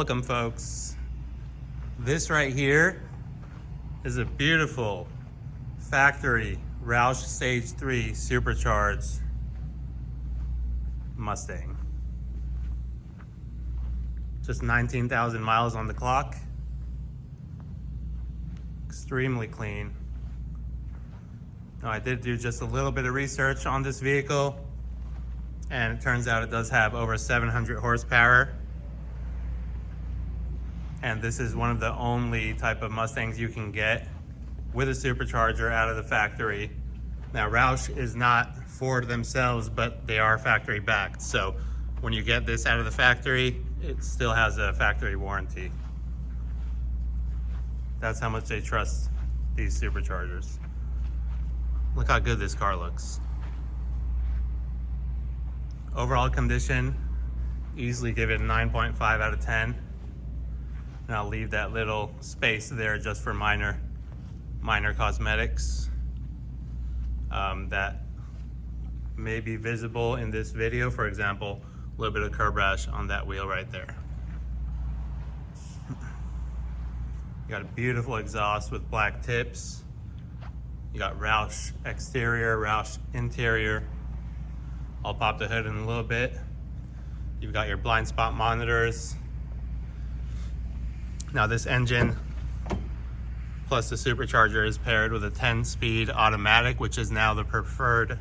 Welcome, folks. This right here is a beautiful factory Roush Stage 3 supercharged Mustang. Just 19,000 miles on the clock. Extremely clean. Now, I did do just a little bit of research on this vehicle, and it turns out it does have over 700 horsepower. And this is one of the only type of Mustangs you can get with a supercharger out of the factory. Now, Roush is not Ford themselves, but they are factory backed. So when you get this out of the factory, it still has a factory warranty. That's how much they trust these superchargers. Look how good this car looks. Overall condition, easily give it a 9.5 out of 10. And I'll leave that little space there just for minor cosmetics that may be visible in this video. For example, a little bit of curb rash on that wheel right there. You got a beautiful exhaust with black tips. You got Roush exterior, Roush interior. I'll pop the hood in a little bit. You've got your blind spot monitors. Now, this engine plus the supercharger is paired with a 10-speed automatic, which is now the preferred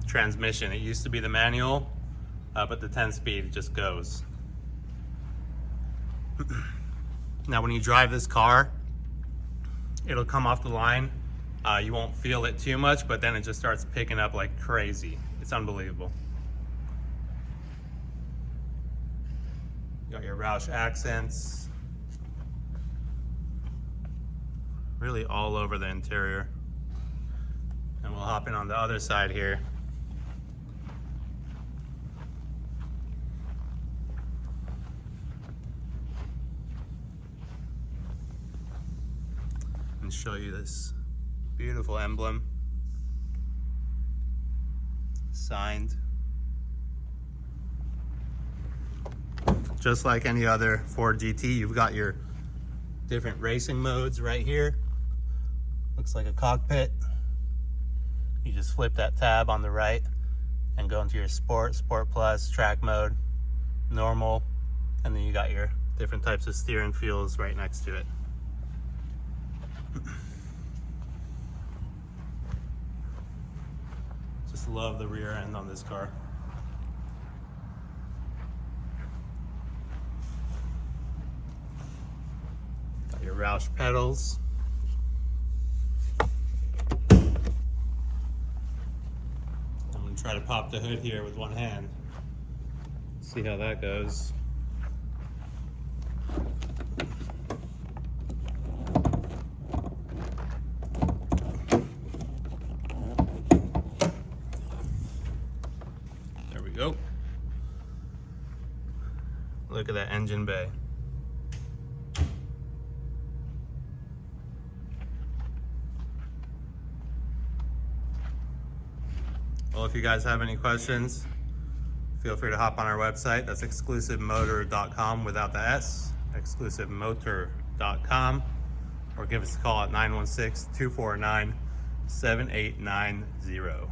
transmission. It used to be the manual, but the 10-speed just goes. Now, when you drive this car, it'll come off the line. You won't feel it too much, but then it just starts picking up like crazy. It's unbelievable. You got your Roush accents. Really all over the interior. And we'll hop in on the other side here. And show you this beautiful emblem. Signed. Just like any other Ford GT, you've got your different racing modes right here. Looks like a cockpit. You just flip that tab on the right and go into your Sport, Sport Plus, track mode, normal, and then you got your different types of steering feels right next to it. Just love the rear end on this car. Got your Roush pedals. I'm gonna try to pop the hood here with one hand. See how that goes. There we go. Look at that engine bay. Well, if you guys have any questions, feel free to hop on our website. That's exclusivemotor.com without the S, exclusivemotor.com, or give us a call at 916-249-7890.